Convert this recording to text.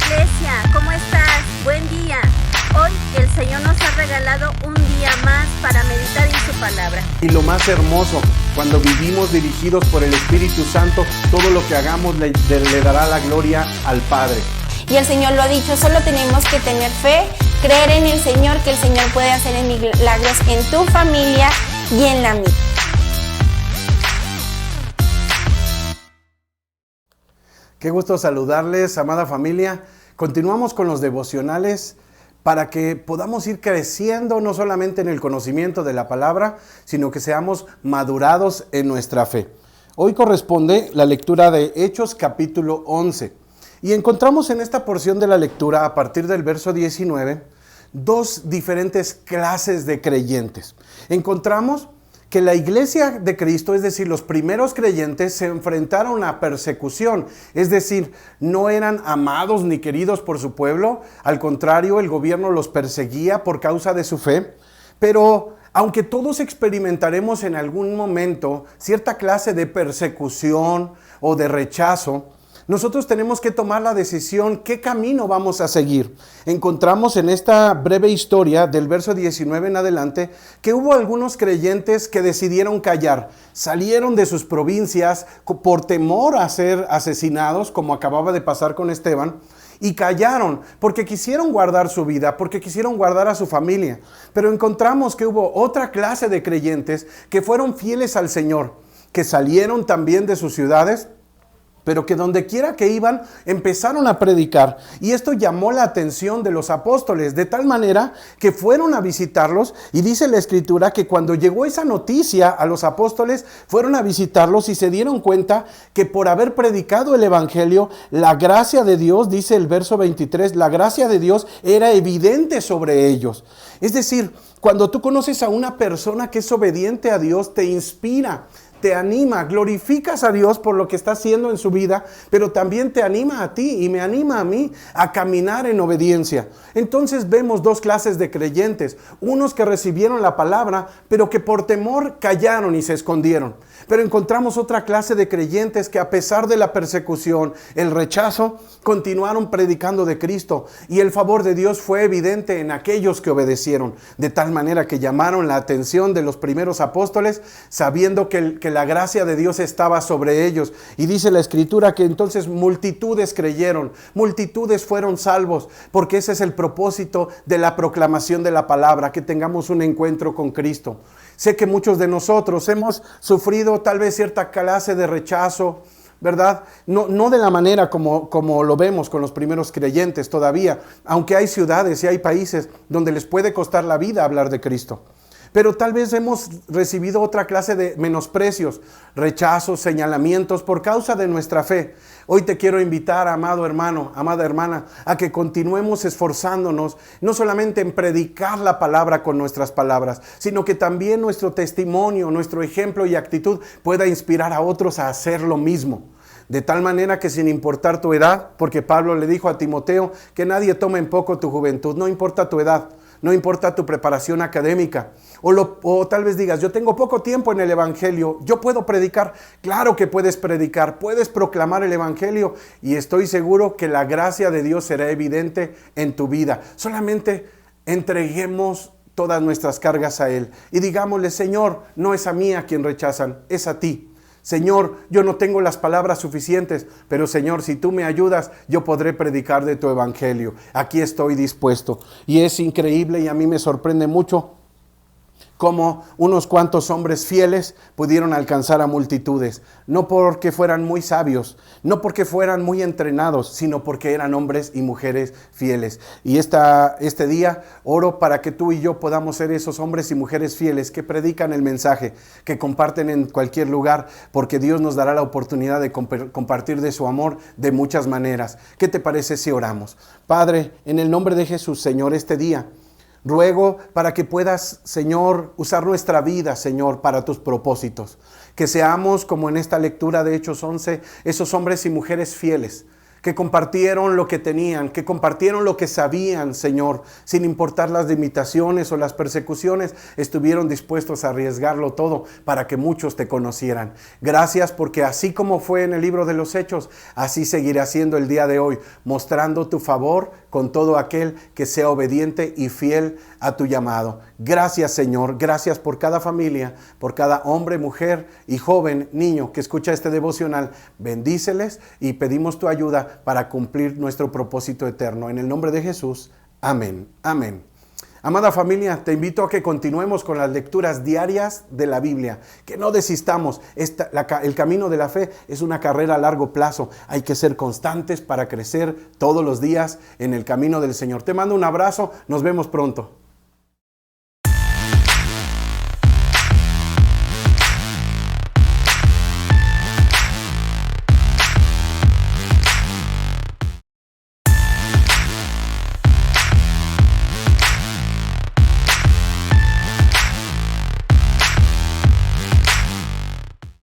iglesia, ¿cómo estás? Buen día. Hoy el Señor nos ha regalado un día más para meditar en su palabra. Y lo más hermoso, cuando vivimos dirigidos por el Espíritu Santo, todo lo que hagamos le dará la gloria al Padre. Y el Señor lo ha dicho, solo tenemos que tener fe, creer en el Señor, que el Señor puede hacer milagros en tu familia y en la mía. Qué gusto saludarles, amada familia. Continuamos con los devocionales para que podamos ir creciendo no solamente en el conocimiento de la palabra, sino que seamos madurados en nuestra fe. Hoy corresponde la lectura de Hechos capítulo 11. Y encontramos en esta porción de la lectura, a partir del verso 19, dos diferentes clases de creyentes. Encontramos que la iglesia de Cristo, es decir, los primeros creyentes, se enfrentaron a persecución, es decir, no eran amados ni queridos por su pueblo, al contrario, el gobierno los perseguía por causa de su fe, pero aunque todos experimentaremos en algún momento cierta clase de persecución o de rechazo, nosotros tenemos que tomar la decisión qué camino vamos a seguir. Encontramos en esta breve historia del verso 19 en adelante que hubo algunos creyentes que decidieron callar. Salieron de sus provincias por temor a ser asesinados, como acababa de pasar con Esteban, y callaron porque quisieron guardar su vida, porque quisieron guardar a su familia. Pero encontramos que hubo otra clase de creyentes que fueron fieles al Señor, que salieron también de sus ciudades, pero que donde quiera que iban, empezaron a predicar. Y esto llamó la atención de los apóstoles, de tal manera que fueron a visitarlos. Y dice la Escritura que cuando llegó esa noticia a los apóstoles, fueron a visitarlos y se dieron cuenta que por haber predicado el Evangelio, la gracia de Dios, dice el verso 23, la gracia de Dios era evidente sobre ellos. Es decir, cuando tú conoces a una persona que es obediente a Dios, te inspira, te anima, glorificas a Dios por lo que está haciendo en su vida, pero también te anima a ti y me anima a mí a caminar en obediencia. Entonces vemos dos clases de creyentes, unos que recibieron la palabra, pero que por temor callaron y se escondieron. Pero encontramos otra clase de creyentes que a pesar de la persecución, el rechazo, continuaron predicando de Cristo y el favor de Dios fue evidente en aquellos que obedecieron, de tal manera que llamaron la atención de los primeros apóstoles, sabiendo que la gracia de Dios estaba sobre ellos. Y dice la Escritura que entonces multitudes creyeron, multitudes fueron salvos, porque ese es el propósito de la proclamación de la palabra, que tengamos un encuentro con Cristo. Sé que muchos de nosotros hemos sufrido tal vez cierta clase de rechazo, ¿verdad? No de la manera como lo vemos con los primeros creyentes todavía, aunque hay ciudades y hay países donde les puede costar la vida hablar de Cristo. Pero tal vez hemos recibido otra clase de menosprecios, rechazos, señalamientos por causa de nuestra fe. Hoy te quiero invitar, amado hermano, amada hermana, a que continuemos esforzándonos, no solamente en predicar la palabra con nuestras palabras, sino que también nuestro testimonio, nuestro ejemplo y actitud pueda inspirar a otros a hacer lo mismo. De tal manera que sin importar tu edad, porque Pablo le dijo a Timoteo que nadie tome en poco tu juventud, no importa tu edad, no importa tu preparación académica, o tal vez digas, yo tengo poco tiempo en el Evangelio, yo puedo predicar. Claro que puedes predicar, puedes proclamar el Evangelio y estoy seguro que la gracia de Dios será evidente en tu vida. Solamente entreguemos todas nuestras cargas a Él y digámosle, Señor, no es a mí a quien rechazan, es a ti. Señor, yo no tengo las palabras suficientes, pero Señor, si tú me ayudas, yo podré predicar de tu Evangelio. Aquí estoy dispuesto. Y es increíble y a mí me sorprende mucho cómo unos cuantos hombres fieles pudieron alcanzar a multitudes, no porque fueran muy sabios, no porque fueran muy entrenados, sino porque eran hombres y mujeres fieles. Y este día oro para que tú y yo podamos ser esos hombres y mujeres fieles que predican el mensaje, que comparten en cualquier lugar, porque Dios nos dará la oportunidad de compartir de su amor de muchas maneras. ¿Qué te parece si oramos? Padre, en el nombre de Jesús, Señor, este día ruego para que puedas, Señor, usar nuestra vida, Señor, para tus propósitos. Que seamos, como en esta lectura de Hechos 11, esos hombres y mujeres fieles, que compartieron lo que tenían, que compartieron lo que sabían, Señor, sin importar las limitaciones o las persecuciones, estuvieron dispuestos a arriesgarlo todo para que muchos te conocieran. Gracias porque así como fue en el libro de los Hechos, así seguirá siendo el día de hoy, mostrando tu favor con todo aquel que sea obediente y fiel a tu llamado. Gracias, Señor, gracias por cada familia, por cada hombre, mujer y joven, niño que escucha este devocional. Bendíceles y pedimos tu ayuda para cumplir nuestro propósito eterno. En el nombre de Jesús, amén, amén. Amada familia, te invito a que continuemos con las lecturas diarias de la Biblia, que no desistamos. El camino de la fe es una carrera a largo plazo. Hay que ser constantes para crecer todos los días en el camino del Señor. Te mando un abrazo, nos vemos pronto.